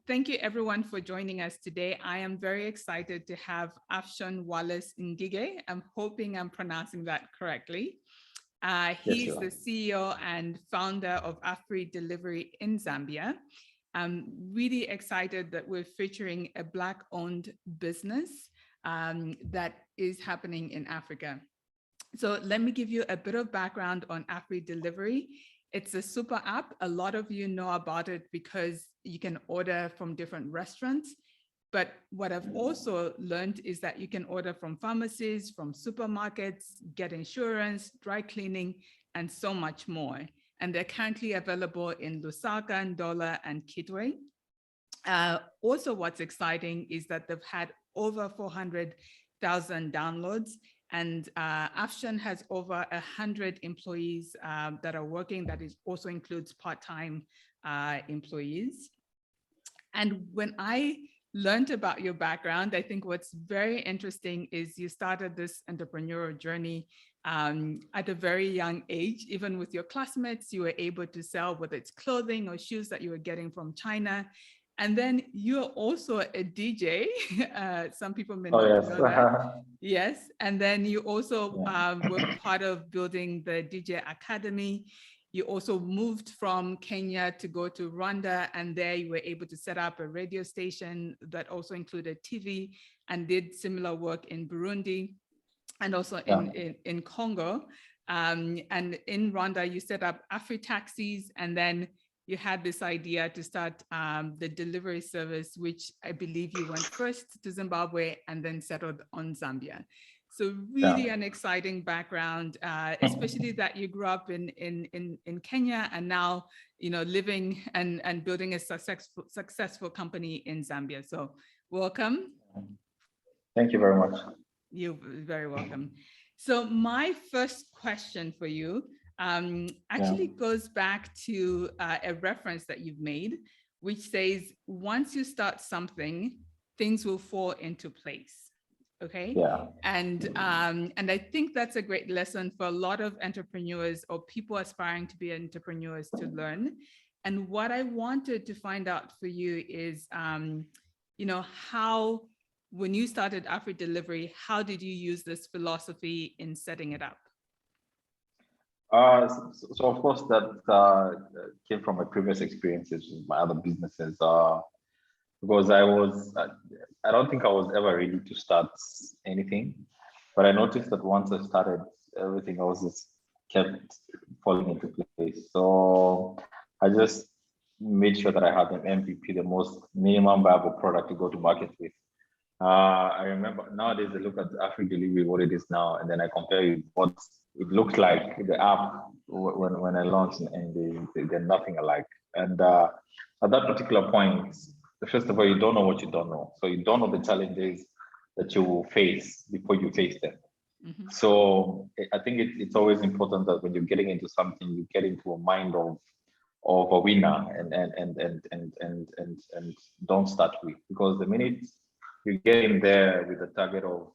thank you everyone for joining us today. I am very excited to have Afshon Wallace Ngige. I'm hoping I'm pronouncing that correctly. He's the CEO and founder of AfriDelivery in Zambia. I'm really excited that we're featuring a Black-owned business that is happening in Africa. So let me give you a bit of background on AfriDelivery. It's a super app. A lot of you know about it because you can order from different restaurants. But what I've also learned is that you can order from pharmacies, from supermarkets, get insurance, dry cleaning, and so much more. And they're currently available in Lusaka, Ndola, and Kitwe. Also, what's exciting is that they've had over 400,000 downloads. And Afshon has over 100 employees that are working. That also includes part-time employees. And when I learned about your background, I think what's very interesting is you started this entrepreneurial journey at a very young age. Even with your classmates, you were able to sell, whether it's clothing or shoes that you were getting from China. And then you're also a DJ. Some people may not know that. Yes. And then you also were part of building the DJ Academy. You also moved from Kenya to go to Rwanda, and there you were able to set up a radio station that also included TV, and did similar work in Burundi and also in Congo. And in Rwanda, you set up AfriTaxis, and then you had this idea to start the delivery service, which I believe you went first to Zimbabwe and then settled on Zambia. So really an exciting background, especially that you grew up in Kenya and now, living and building a successful company in Zambia. So welcome. Thank you very much. You're very welcome. So my first question for you actually goes back to a reference that you've made, which says, once you start something, things will fall into place. Okay. Yeah. And I think that's a great lesson for a lot of entrepreneurs or people aspiring to be entrepreneurs to learn. And what I wanted to find out for you is, how, when you started AfriDelivery, how did you use this philosophy in setting it up? So of course that came from my previous experiences with my other businesses. Because I don't think I was ever ready to start anything, but I noticed that once I started, everything else just kept falling into place. So I just made sure that I had an MVP, the most minimum viable product to go to market with. I remember nowadays I look at AfriDelivery, what it is now, and then I compare it what it looked like the app when I launched, and they're nothing alike. And at that particular point, first of all, you don't know what you don't know. So you don't know the challenges that you will face before you face them. Mm-hmm. So I think it's always important that when you're getting into something, you get into a mind of a winner and don't start weak, because the minute you get in there with the target of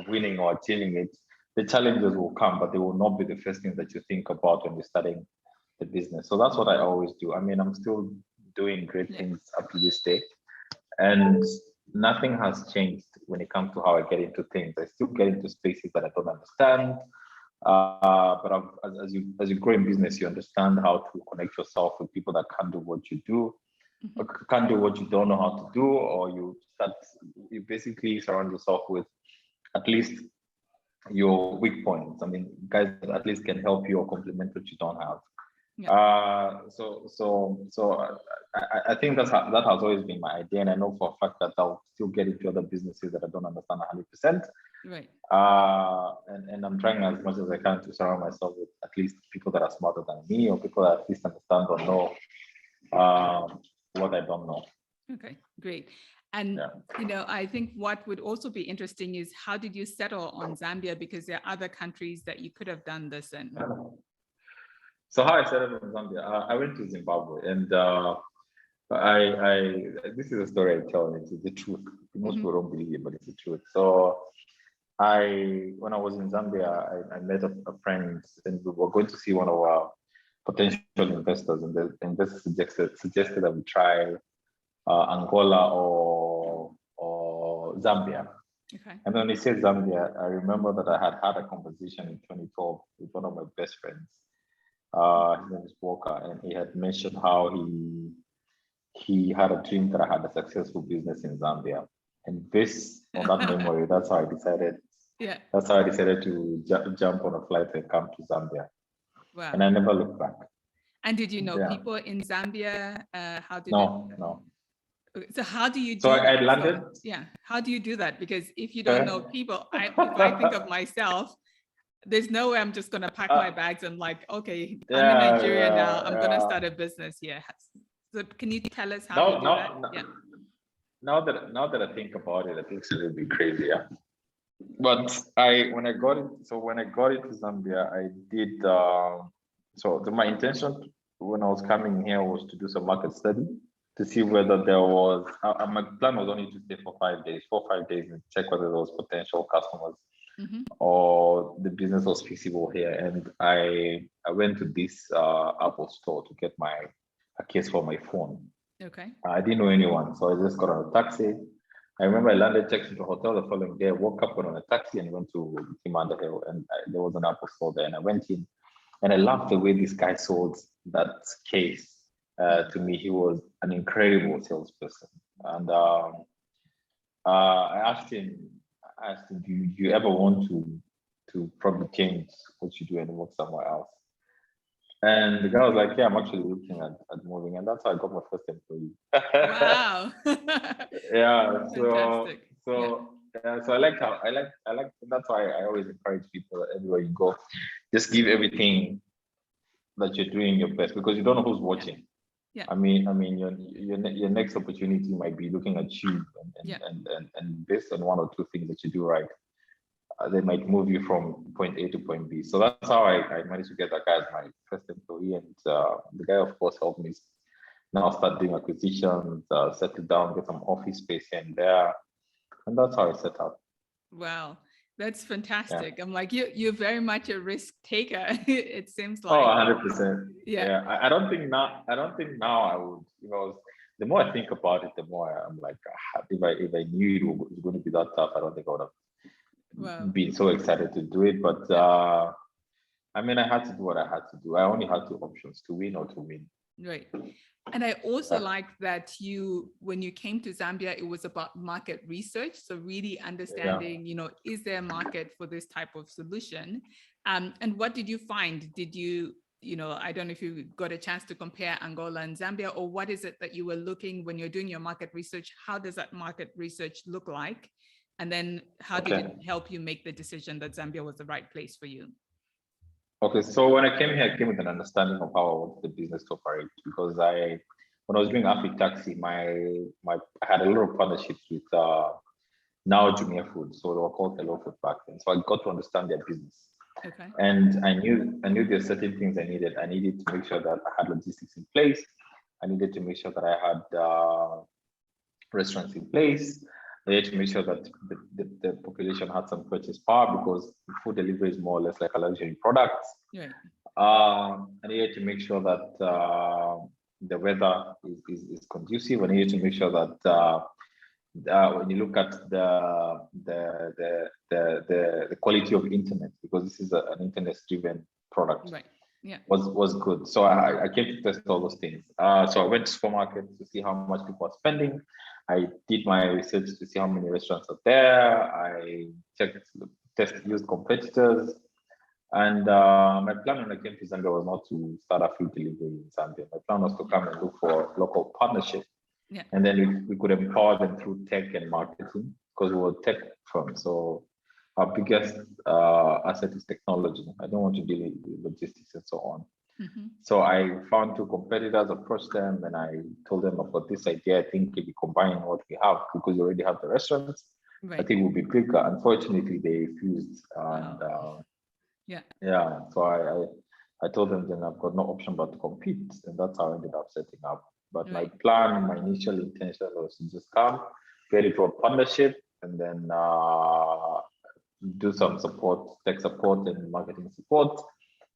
winning or achieving it, the challenges will come, but they will not be the first thing that you think about when you're starting the business. So that's what I always do. I mean, I'm still doing great things up to this day, and nothing has changed when it comes to how I get into things. I still get into spaces that I don't understand, but as you grow in business, you understand how to connect yourself with people that can't do what you do, or can't do what you don't know how to do, or you basically surround yourself with at least your weak points. I mean, guys that at least can help you or complement what you don't have. Yeah. I think that has always been my idea, and I know for a fact that I'll still get into other businesses that I don't understand 100%. Right. And I'm trying as much as I can to surround myself with at least people that are smarter than me, or people that at least understand or know what I don't know. Okay, great. And I think what would also be interesting is, how did you settle on Zambia? Because there are other countries that you could have done this in. So how I settled in Zambia, I went to Zimbabwe, and this is a story I tell, and it's the truth. Most people don't believe it, but it's the truth. So when I was in Zambia, I met a friend, and we were going to see one of our potential investors, and the investor suggested that we try Angola or Zambia. Okay. And when he said Zambia, I remember that I had a conversation in 2012 with one of my best friends. His name is Walker, and he had mentioned how he had a dream that I had a successful business in Zambia. And based on that memory, that's how I decided. Yeah. That's how I decided to jump on a flight and come to Zambia. Wow. And I never looked back. And did you know people in Zambia? How did No. So how do you do so that? I landed. So, yeah. How do you do that? Because if you don't know people, if I think of myself, there's no way I'm just going to pack my bags and like, okay, I'm in Nigeria now. I'm going to start a business here. So can you tell us how you do that? Yeah. Now that I think about it, I think it's a little bit crazy. Yeah. But when I got into Zambia, I did. My intention when I was coming here was to do some market study to see whether there was. My plan was only to stay for 5 days, 4 or 5 days, and check whether there was potential customers or the business was feasible here. And I went to this Apple store to get a case for my phone. Okay. I didn't know anyone, so I just got on a taxi. I remember I landed, checked into a hotel the following day, woke up, got on a taxi and went to Kimanda Hill, and there was an Apple store there, and I went in, and I loved the way this guy sold that case to me. He was an incredible salesperson, and I asked him, do you ever want to probably change what you do and work somewhere else? And the guy was like, yeah, I'm actually looking at moving. And that's how I got my first employee. Wow. Yeah. Fantastic. So I like that's why I always encourage people that everywhere you go, just give everything that you're doing your best, because you don't know who's watching. Yeah. I mean, your next opportunity might be looking at you and based on one or two things that you do right, they might move you from point A to point B. So that's how I managed to get that guy as my first employee. And the guy, of course, helped me now start doing acquisitions, settle down, get some office space here and there. And that's how I set up. Wow. That's fantastic. Yeah. I'm like, you're very much a risk taker. It seems like. Oh, 100%. Yeah. I don't think now I would, the more I think about it, the more I'm like, if I knew it was going to be that tough, I don't think I would have been so excited to do it. But I had to do what I had to do. I only had two options, to win or to win. Right. And I also like that when you came to Zambia, it was about market research. So really understanding, is there a market for this type of solution? And what did you find? Did you, I don't know if you got a chance to compare Angola and Zambia, or what is it that you were looking when you're doing your market research? How does that market research look like? And then how did it help you make the decision that Zambia was the right place for you? Okay, so when I came here, I came with an understanding of how I wanted the business to operate, because when I was doing AfriTaxi, I had a lot of partnerships with now Jumia Food, so they were called Hello Food back then. So I got to understand their business. Okay. And I knew there's certain things I needed. I needed to make sure that I had logistics in place. I needed to make sure that I had restaurants in place. I needed to make sure that the population had some purchase power, because food delivery is more or less like a luxury product. Right. I needed to make sure that the weather is conducive. I needed to make sure that when you look at the quality of internet, because this is an internet-driven product, right? Yeah, was good. So I came to test all those things. So I went to supermarkets to see how much people are spending. I did my research to see how many restaurants are there. I used competitors. And my plan when I came to Zambia was not to start a food delivery in Zambia. My plan was to come and look for local partnership. Yeah. And then we could empower them through tech and marketing, because we were a tech firm. So our biggest asset is technology. I don't want to deal with logistics and so on. Mm-hmm. So I found two competitors, approached them, and I told them about this idea. I think if we combine what we have, because we already have the restaurants, right, I think we'll be bigger. Unfortunately, they refused. And yeah. So I told them then I've got no option but to compete, and that's how I ended up setting up. But right, my initial intention was to just come, get into a partnership, and then do some support, tech support and marketing support,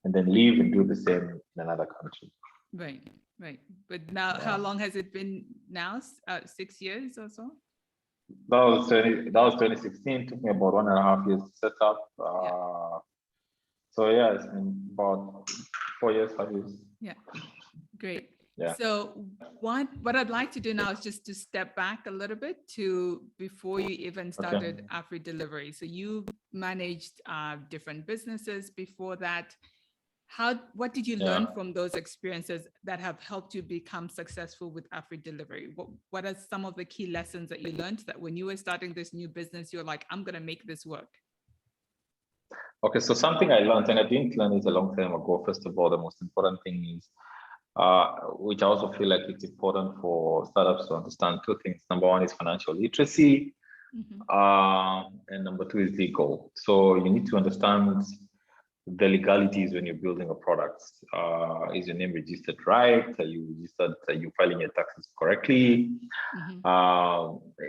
and then leave and do the same in another country. Right, right. But now, Yeah. how long has it been now? 6 years or so? That was 2016. Took me about 1.5 years to set up. So yeah, it's been about 4 years, 5 years. Yeah, great. Yeah. So what I'd like to do now is just to step back a little bit to before you even started AfriDelivery. So you managed different businesses before that. What did you learn from those experiences that have helped you become successful with AfriDelivery? What are some of the key lessons that you learned that when you were starting this new business, you're like, I'm going to make this work? Okay, so something I learned, and I didn't learn it a long time ago. First of all, the most important thing is, which I also feel like it's important for startups to understand two things. Number one is financial literacy, and number two is legal. So you need to understand the legalities when you're building a product. Is your name registered right? Are you registered? Are you filing your taxes correctly?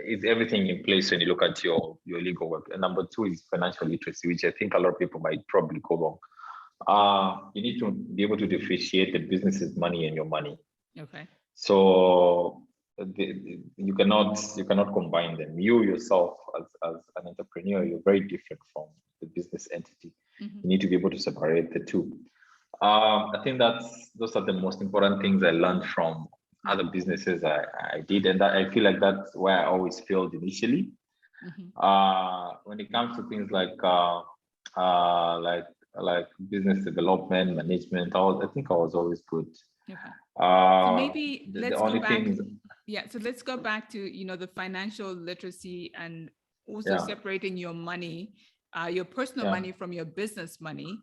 Is everything in place when you look at your legal work? And number two is financial literacy, which I think a lot of people might probably go wrong. You need to be able to differentiate the business's money and your money. Okay. So you cannot combine them. You yourself as an entrepreneur, you're very different from the business entity. You need to be able to separate the two. I think those are the most important things I learned from other businesses I did, and that I feel like that's where I always failed initially. When it comes to things like business development, management, I think I was always good. Okay. So maybe let's go back. Yeah, so let's go back to the financial literacy and also separating your money, your personal money from your business money.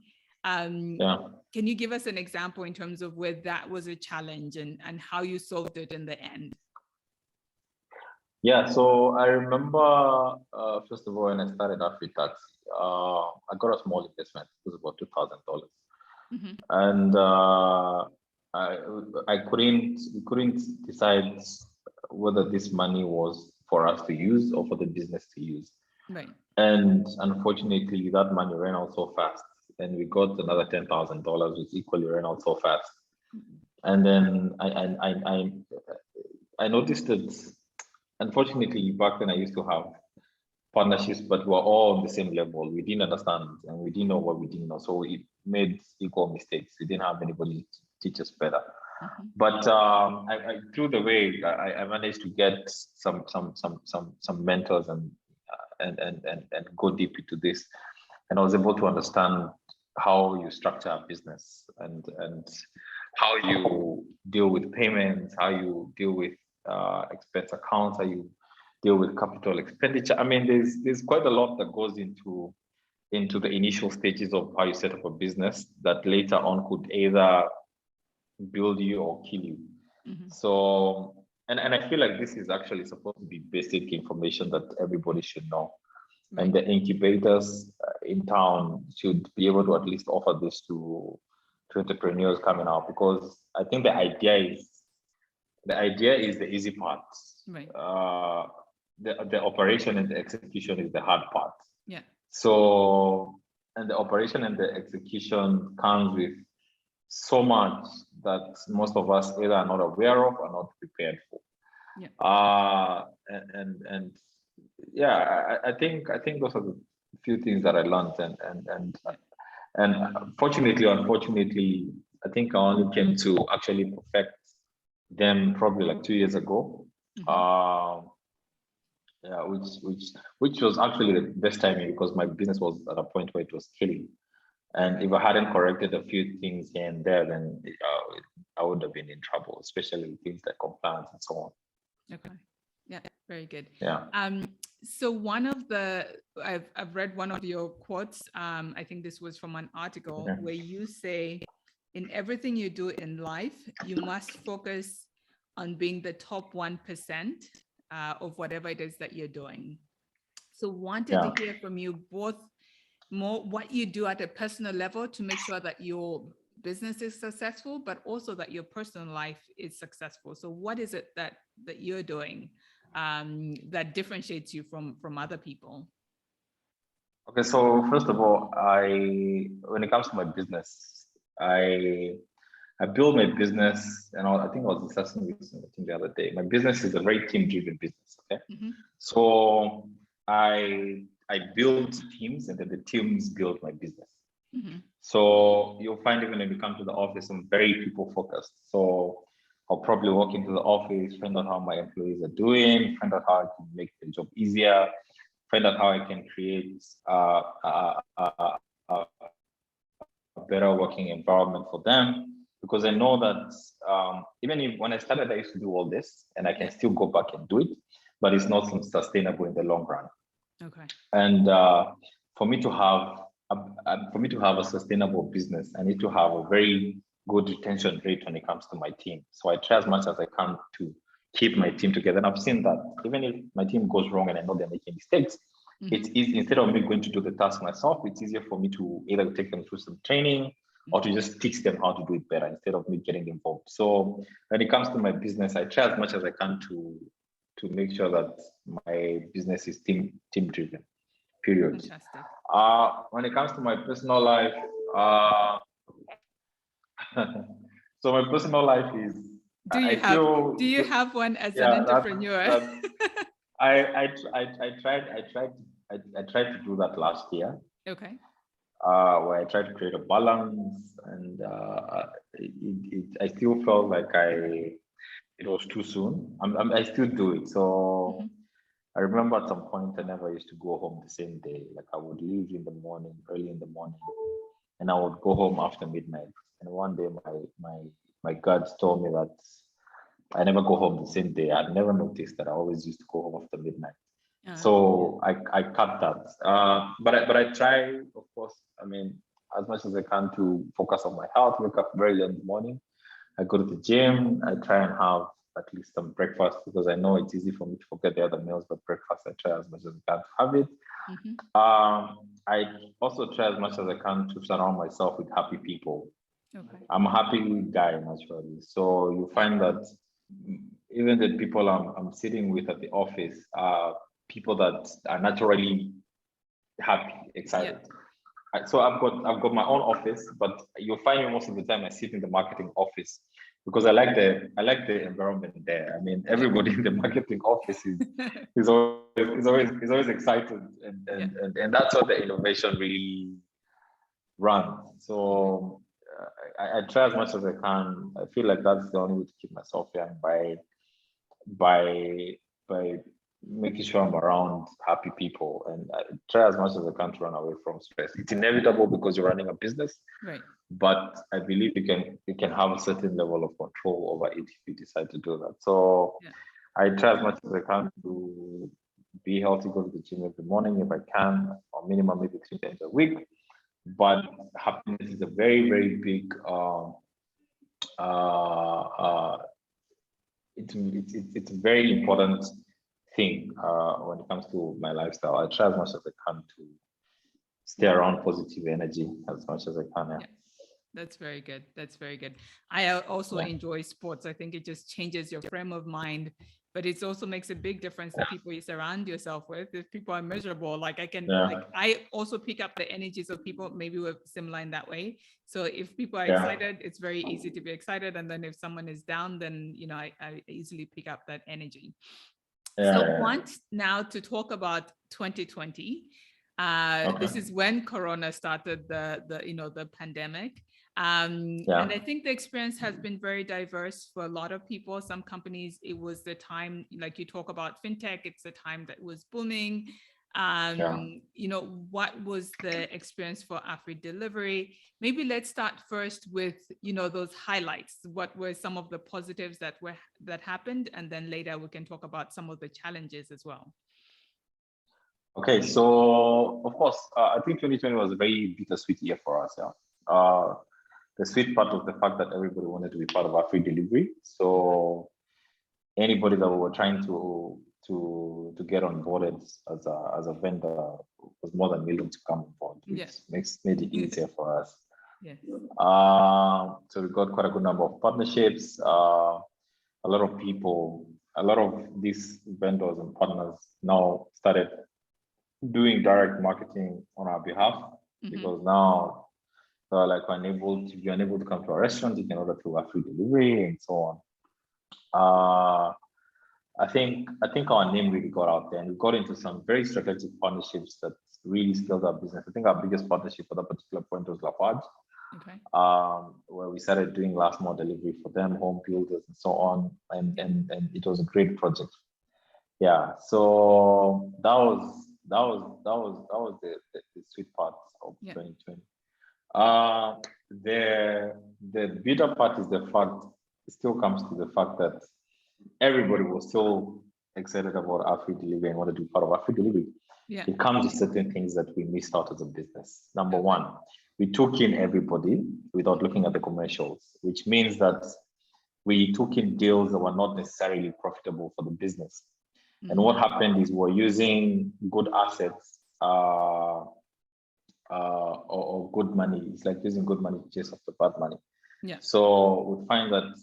Can you give us an example in terms of where that was a challenge and how you solved it in the end? Yeah, so I remember, first of all, when I started AfriTax, I got a small investment. It was about $2,000. And we couldn't decide whether this money was for us to use or for the business to use. Right. And unfortunately, that money ran out so fast. And we got another $10,000, which equally ran out so fast. And then I noticed that, unfortunately, back then I used to have partnerships, but we were all on the same level. We didn't understand and we didn't know what we didn't know. So we made equal mistakes. We didn't have anybody to teach us better. But I through the way I managed to get some mentors and go deep into this. And I was able to understand how you structure a business and how you deal with payments, how you deal with expense accounts, how you deal with capital expenditure. I mean, there's quite a lot that goes into the initial stages of how you set up a business that later on could either build you or kill you. So, and I feel like this is actually supposed to be basic information that everybody should know. Right. And the incubators in town should be able to at least offer this to entrepreneurs coming out, because I think the idea is the easy part. Right. The operation and the execution is the hard part. Yeah. So, and the operation and the execution comes with so much that most of us either are not aware of or not prepared for. Yeah. And yeah, I think those are the few things that I learned, and unfortunately, I think I only came to actually perfect them probably like 2 years ago. Yeah, which was actually the best timing, because my business was at a point where it was killing. And if I hadn't corrected a few things here and there, then I would have been in trouble, especially with things like compliance and so on. Okay. Yeah, very good. Yeah. So I've read one of your quotes. I think this was from an article where you say, in everything you do in life, you must focus on being the top 1% of whatever it is that you're doing. So wanted to hear from you both more what you do at a personal level to make sure that your business is successful, but also that your personal life is successful. So what is it that you're doing that differentiates you from other people? Okay, so first of all, when it comes to my business, I I built my business, and I think I was discussing this the other day. My business is a very team-driven business. Okay, so I build teams, and then the teams build my business. So you'll find even when you come to the office, I'm very people-focused. So I'll probably walk into the office, find out how my employees are doing, find out how I can make the job easier, find out how I can create a better working environment for them. Because I know that even if when I started, I used to do all this, and I can still go back and do it, but it's not sustainable in the long run. Okay. And for me to have a sustainable business, I need to have a very good retention rate when it comes to my team. So I try as much as I can to keep my team together. And I've seen that even if my team goes wrong and I know they're making mistakes, it's easy, instead of me going to do the task myself, it's easier for me to either take them through some training or to just teach them how to do it better instead of me getting involved. So when it comes to my business, I try as much as I can to make sure that my business is team driven, period. Fantastic. When it comes to my personal life, so my personal life is. Do you have one as an entrepreneur? I tried to do that last year. Okay. Where I tried to create a balance, and I still felt like it was too soon. I still do it. So I remember at some point I never used to go home the same day. Like I would leave in the morning, early in the morning, and I would go home after midnight. And one day my guards told me that I never go home the same day. I'd never noticed that I always used to go home after midnight. So I cut that. But I try, of course, I mean, as much as I can to focus on my health, wake up very early in the morning. I go to the gym. I try and have at least some breakfast because I know it's easy for me to forget the other meals, but breakfast, I try as much as I can to have it. I also try as much as I can to surround myself with happy people. Okay. I'm a happy guy naturally. So you find that even the people I'm sitting with at the office are people that are naturally happy, excited. Yeah. So I've got my own office, but you'll find me most of the time I sit in the marketing office because I like the environment there. I mean, everybody in the marketing office is always excited, and that's what the innovation really runs. So I try as much as I can. I feel like that's the only way to keep myself young by making sure I'm around happy people, and I try as much as I can to run away from stress. It's inevitable because you're running a business, right? But I believe you can have a certain level of control over it if you decide to do that. So I try as much as I can to be healthy, go to the gym every morning if I can, or minimum maybe 3 times a week. But happiness is a very, very big it's a very important thing when it comes to my lifestyle. I try as much as I can to stay around positive energy as much as I can. Yeah. That's very good. That's very good. I also enjoy sports. I think it just changes your frame of mind, but it also makes a big difference the people you surround yourself with. If people are miserable, like I also pick up the energies of people. Maybe we're similar in that way. So if people are excited, it's very easy to be excited. And then if someone is down, then I easily pick up that energy. So I want now to talk about 2020. This is when Corona started the pandemic. And I think the experience has been very diverse for a lot of people. Some companies, it was the time, like you talk about fintech, it's the time that was booming. What was the experience for AfriDelivery? Maybe let's start first with, those highlights. What were some of the positives that happened? And then later we can talk about some of the challenges as well. Okay, so of course, I think 2020 was a very bittersweet year for us. The sweet part of the fact that everybody wanted to be part of AfriDelivery. So anybody that we were trying to get on board as a vendor was more than willing to come on board. It made it easier for us. Yes. So we got quite a good number of partnerships. A lot of these vendors and partners now started doing direct marketing on our behalf because now like if you're unable to come to a restaurant, you can order through AfriDelivery and so on. I think our name really got out there, and we got into some very strategic partnerships that really scaled our business. I think our biggest partnership at that particular point was Lafarge, Okay. where we started doing last mile delivery for them, home builders and so on, and it was a great project. Yeah, so that was the sweet part of 2020. The bitter part is the fact, it still comes to the fact that everybody was so excited about AfriDelivery and wanted to be part of AfriDelivery. Yeah. It comes with certain things that we missed out as a business. Number one, we took in everybody without looking at the commercials, which means that we took in deals that were not necessarily profitable for the business. Mm-hmm. And what happened is we're using good assets or good money. It's like using good money to chase after bad money. Yeah. So we find that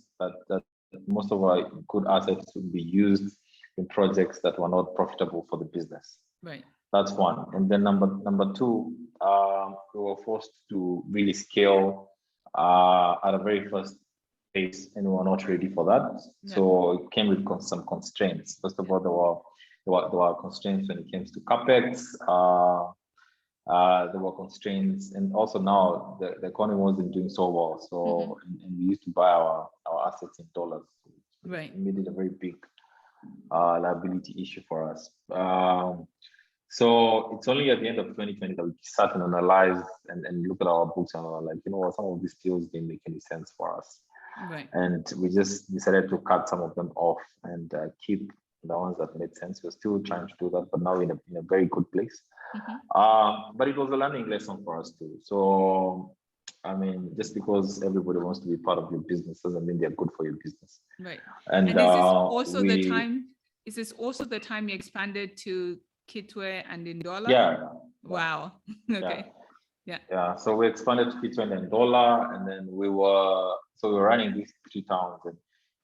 most of our good assets would be used in projects that were not profitable for the business. Right. That's one. And then number two, we were forced to really scale at a very first pace, and we were not ready for that. Yeah. So it came with some constraints. First of all, there were constraints when it came to capex. There were constraints, and also now the economy wasn't doing so well. So and we used to buy our assets in dollars. Right. It made it a very big liability issue for us. So it's only at the end of 2020 that we sat and analyzed and look at our books and are like, you know what, some of these deals didn't make any sense for us. Right. And we just decided to cut some of them off and keep the ones that made sense. We're still trying to do that, but now in a very good place. But it was a learning lesson for us too. So, I mean, just because everybody wants to be part of your business doesn't mean they're good for your business. Right. And is this also the time? Is this also the time you expanded to Kitwe and Ndola? Yeah. Wow. Okay. Yeah. So we expanded to Kitwe and Ndola, and then we were running these 3 towns. And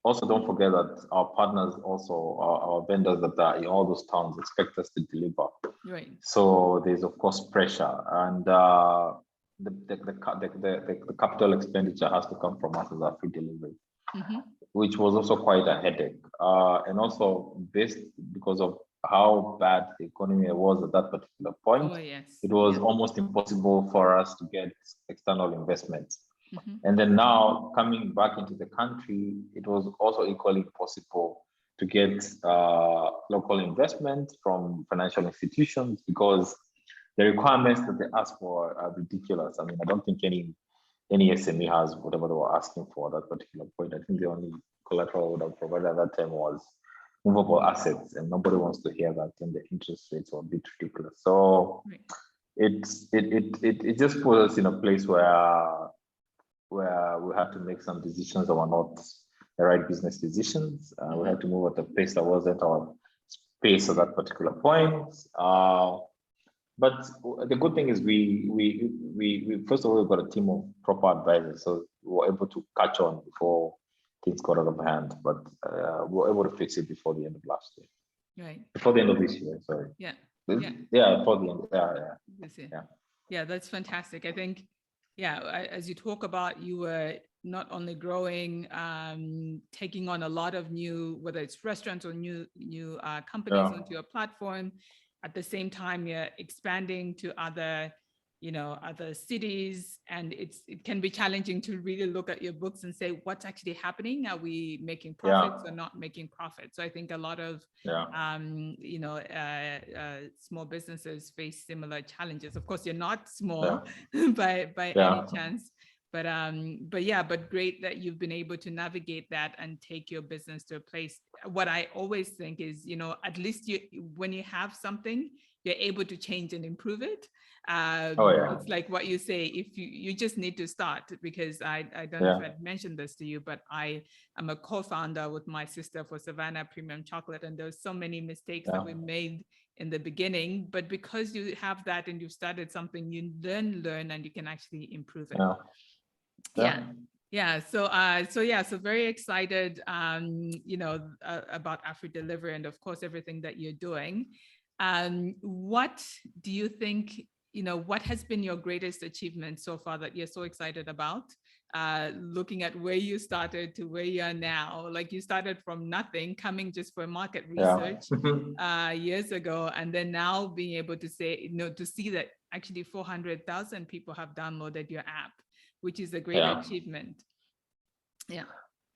also, don't forget that our partners, also our vendors that are in all those towns, expect us to deliver. Right. So there's of course pressure, and the capital expenditure has to come from us as AfriDelivery, which was also quite a headache, and also based because of how bad the economy was at that particular point. It was almost impossible for us to get external investment. And then now coming back into the country, it was also equally impossible to get local investment from financial institutions because the requirements that they ask for are ridiculous. I mean, I don't think any SME has whatever they were asking for at that particular point. I think the only collateral I would have provided at that time was movable assets, and nobody wants to hear that, and the interest rates were a bit ridiculous. So it just put us in a place where we had to make some decisions that were not the right business decisions. We had to move at a pace that wasn't our pace at that particular point. But the good thing is we first of all, we got a team of proper advisors, so we were able to catch on before things got out of hand. But we were able to fix it before the end of last year. Right. Before the end of this year, sorry. Yeah. Yeah, before the end. Yeah, that's fantastic. I think, as you talk about, you were not only growing, taking on a lot of new, whether it's restaurants or new companies onto your platform. At the same time, you're expanding to other cities, and it can be challenging to really look at your books and say what's actually happening. Are we making profits or not making profits? So I think a lot of small businesses face similar challenges. Of course, you're not small by any chance, but great that you've been able to navigate that and take your business to a place. What I always think is, at least when you have something, you're able to change and improve it. It's like what you say, if you just need to start, because I don't know if I'd mentioned this to you, but I am a co-founder with my sister for Savannah Premium Chocolate, and there's so many mistakes that we made in the beginning, but because you have that and you've started something, you learn and you can actually improve it. So very excited about AfriDelivery and of course everything that you're doing. What do you think what has been your greatest achievement so far that you're so excited about? Looking at where you started to where you are now, like you started from nothing, coming just for market research years ago, and then now being able to say, to see that actually 400,000 people have downloaded your app, which is a great achievement. Yeah.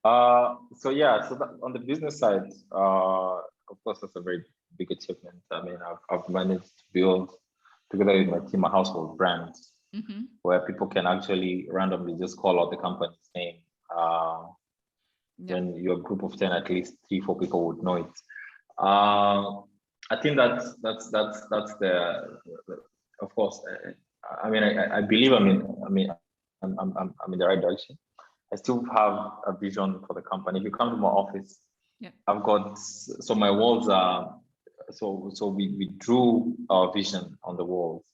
So that on the business side, of course, that's a very big achievement. I mean, I've managed to build together with my team a household brand where people can actually randomly just call out the company's name. When you're a group of 10, at least 3-4 people would know it. I think that's the of course. I mean, I believe I'm in the right direction. I still have a vision for the company. If you come to my office, I've got, so my walls are, so we drew our vision on the walls.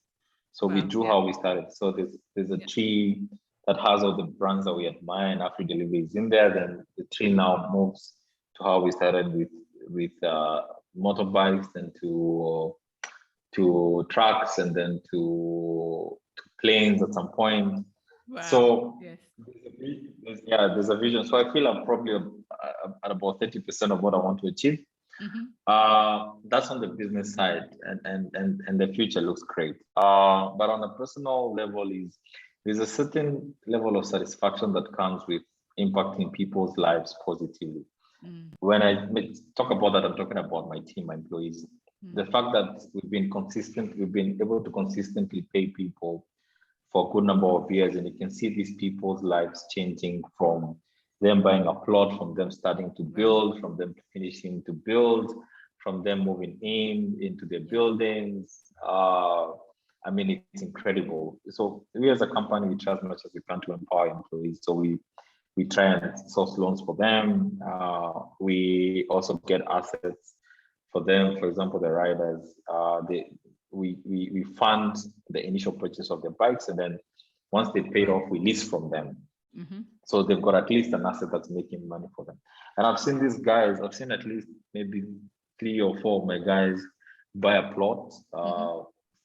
So we drew how we started. So there's a tree that has all the brands that we admire, and AfriDelivery is in there. Then the tree now moves to how we started with motorbikes, and to trucks, and then to planes at some point. Wow. So there's a vision. So I feel I'm probably at about 30% of what I want to achieve. That's on the business side, and the future looks great. But on a personal level, there's a certain level of satisfaction that comes with impacting people's lives positively. When I talk about that, I'm talking about my team, my employees. The fact that we've been able to consistently pay people for a good number of years, and you can see these people's lives changing from them buying a plot, from them starting to build, from them finishing to build, from them moving into their buildings. I mean, it's incredible. So we as a company, we try as much as we can to empower employees. So we try and source loans for them. We also get assets for them. For example, the riders, we fund the initial purchase of their bikes, and then once they pay off, we lease from them. So they've got at least an asset that's making money for them. And I've seen these guys, I've seen at least maybe 3 or 4 of my guys buy a plot,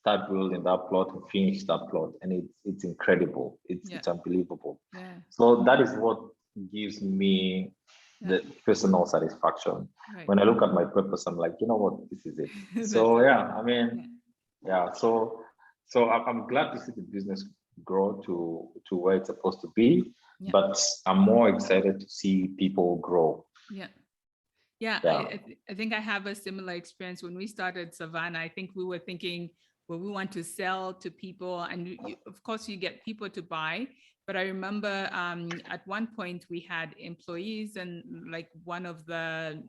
start building that plot, and finish that plot. And it's incredible. It's unbelievable. So that is what gives me the personal satisfaction. When I look at my purpose, I'm like, you know what, this is it. So I mean, so I'm glad to see the business grow to where it's supposed to be, but I'm more excited to see people grow. I think I have a similar experience. When we started Savannah, I think we were thinking, well, we want to sell to people, and of course you get people to buy. But I remember at one point we had employees, and like one of the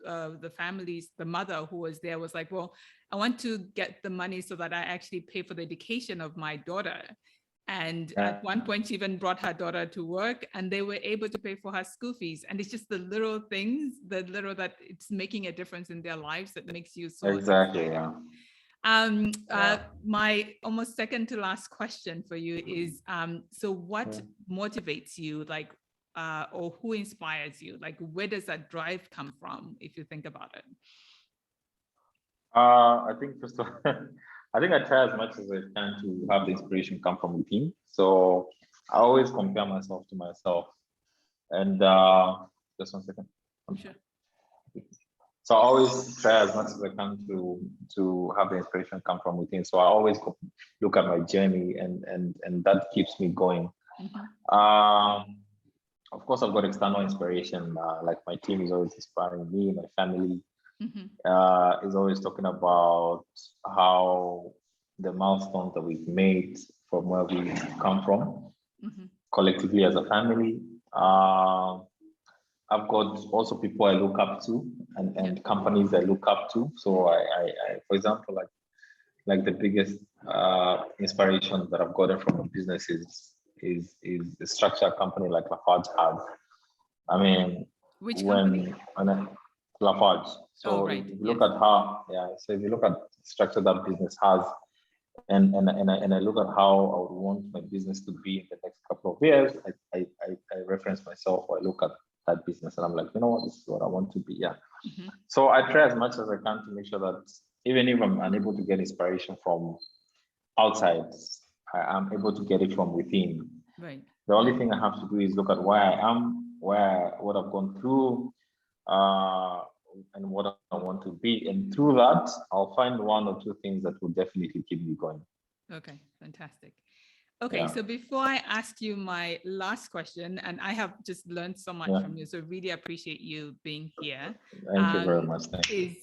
the families, the mother who was there was like, well, I want to get the money so that I actually pay for the education of my daughter. And at one point she even brought her daughter to work, and they were able to pay for her school fees. And it's just the little things, that it's making a difference in their lives that makes you so excited. My almost second to last question for you is, so what motivates you, or who inspires you? Like, where does that drive come from, if you think about it? I think first of all, I think I try as much as I can to have the inspiration come from within. So I always compare myself to myself. And just 1 second. Sure. So I always try as much as I can to have the inspiration come from within. So I always look at my journey, and that keeps me going. Of course, I've got external inspiration. Like my team is always inspiring me, my family is always talking about how the milestones that we've made from where we come from collectively as a family. I've got also people I look up to, and companies I look up to. So I for example, like the biggest inspiration that I've gotten from a business is the structure a company like Lafarge has. I mean, which company? Lafarge. So if you look at how, so if you look at the structure that business has, and I look at how I would want my business to be in the next couple of years, I reference myself, or I look at that business, and I'm like, you know what, this is what I want to be. So I try as much as I can to make sure that even if I'm unable to get inspiration from outside. I'm able to get it from within. Right. The only thing I have to do is look at where I am, what I've gone through, and what I want to be. And through that, I'll find one or two things that will definitely keep me going. Okay, fantastic. Okay, Yeah. so before I ask you my last question, and I have just learned so much from you, so really appreciate you being here. Thank you very much. Thank you.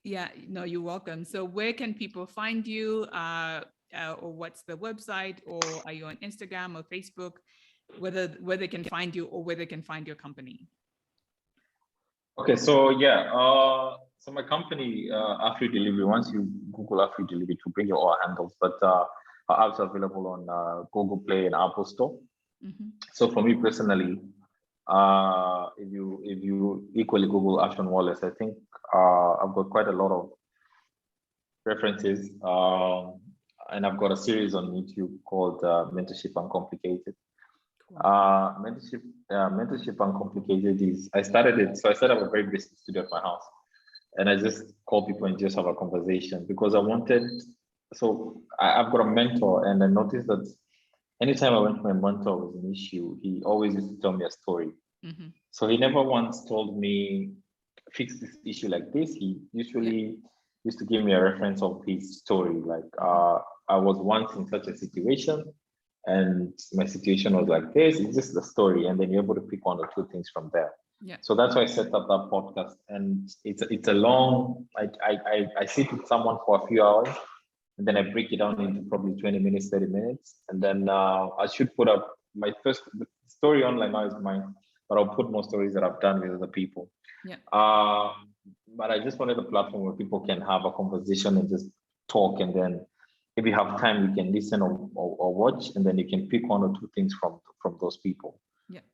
Yeah, no, you're welcome. So where can people find you? Or what's the website? Or are you on Instagram or Facebook? Where they can find you or where they can find your company? Okay, so yeah, so my company, AfriDelivery, once you Google AfriDelivery, it will bring you all handles, but our apps are available on Google Play and Apple Store. Mm-hmm. So for me personally, if you equally Google Afshon Wallace, I think I've got quite a lot of references, and I've got a series on YouTube called Mentorship Uncomplicated. Mentorship Uncomplicated is, I started it, so I set up a very basic studio at my house, and I just call people and just have a conversation because I wanted, so I've got a mentor, and I noticed that anytime I went to my mentor with an issue, he always used to tell me a story. Mm-hmm. So he never once told me, fix this issue like this. He usually used to give me a reference of his story. Like, I was once in such a situation, and my situation was like this. It's just the story, and then you're able to pick one or two things from there. Yeah. So that's why I set up that podcast, and it's a long. I sit with someone for a few hours, and then I break it down into probably 20 minutes, 30 minutes, and then I should put up my first story online now is mine, but I'll put more stories that I've done with other people. Yeah. But I just wanted a platform where people can have a conversation and just talk, and then if you have time, you can listen or watch, and then you can pick one or two things from those people. Yeah,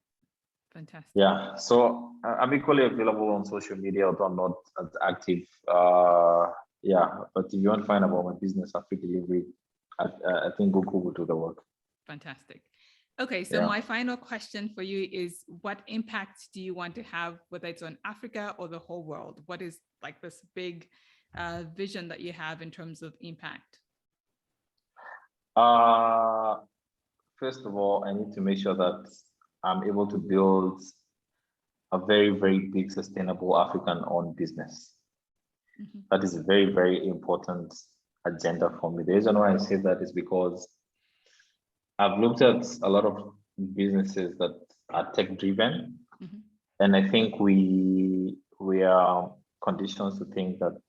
fantastic. Yeah, so I'm equally available on social media, although I'm not as active. Yeah, but if you want to find about my business, AfriDelivery, I think Google will do the work. Fantastic. Okay, so my final question for you is, what impact do you want to have, whether it's on Africa or the whole world? What is like this big vision that you have in terms of impact? First of all, I need to make sure that I'm able to build a very, very big sustainable African-owned business. Mm-hmm. That is a very, very important agenda for me. The reason why I say that is because I've looked at a lot of businesses that are tech-driven, mm-hmm. and I think we are conditioned to think that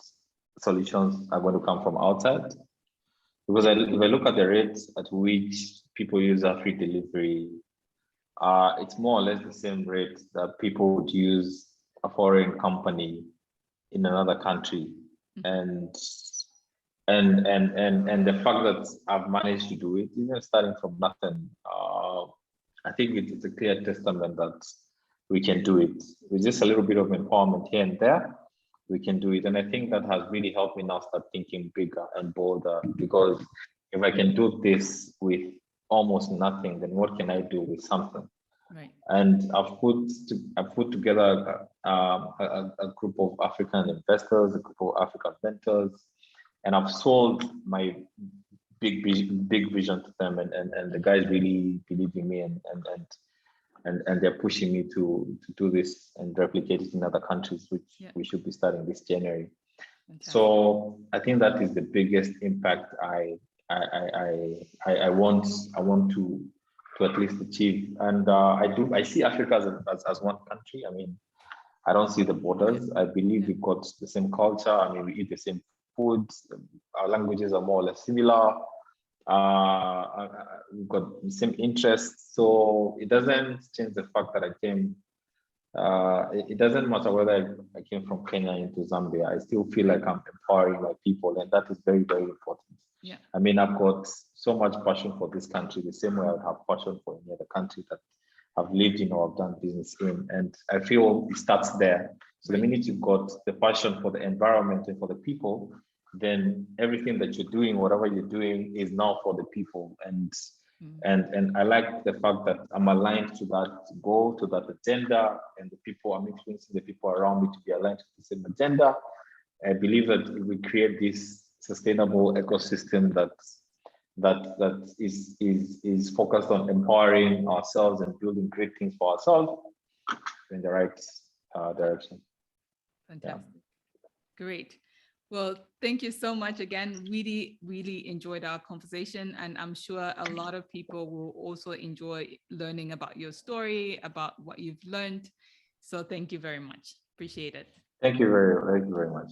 solutions are going to come from outside. Because if I look at the rates at which people use AfriDelivery, it's more or less the same rate that people would use a foreign company in another country. Mm-hmm. And the fact that I've managed to do it, even starting from nothing, I think it's a clear testament that we can do it. With just a little bit of empowerment here and there, we can do it. And I think that has really helped me now start thinking bigger and bolder, because if I can do this with almost nothing, then what can I do with something? Right. And I've put together a group of African investors, a group of African mentors, and I've sold my big vision to them, and the guys really believe in me, and they're pushing me to do this and replicate it in other countries, which we should be starting this January. Fantastic. So I think that is the biggest impact I want to at least achieve. And I see Africa as one country. I mean, I don't see the borders. I believe we've got the same culture. I mean, we eat the same food. Our languages are more or less similar. We've got the same interests, so it doesn't change the fact that I came. It doesn't matter whether I came from Kenya into Zambia. I still feel like I'm empowering my people, and that is very, very important. Yeah. I mean, I've got so much passion for this country, the same way I would have passion for any other country that I've lived in or I've done business in, and I feel it starts there. So the minute you've got the passion for the environment and for the people, then everything that you're doing, whatever you're doing, is now for the people. And I like the fact that I'm aligned to that goal, to that agenda, and the people, I'm influencing the people around me to be aligned to the same agenda. I believe that if we create this sustainable ecosystem that that is focused on empowering ourselves and building great things for ourselves in the right direction. Fantastic. Yeah. Great. Well, thank you so much again. Really, really enjoyed our conversation. And I'm sure a lot of people will also enjoy learning about your story, about what you've learned. So thank you very much. Appreciate it. Thank you very much.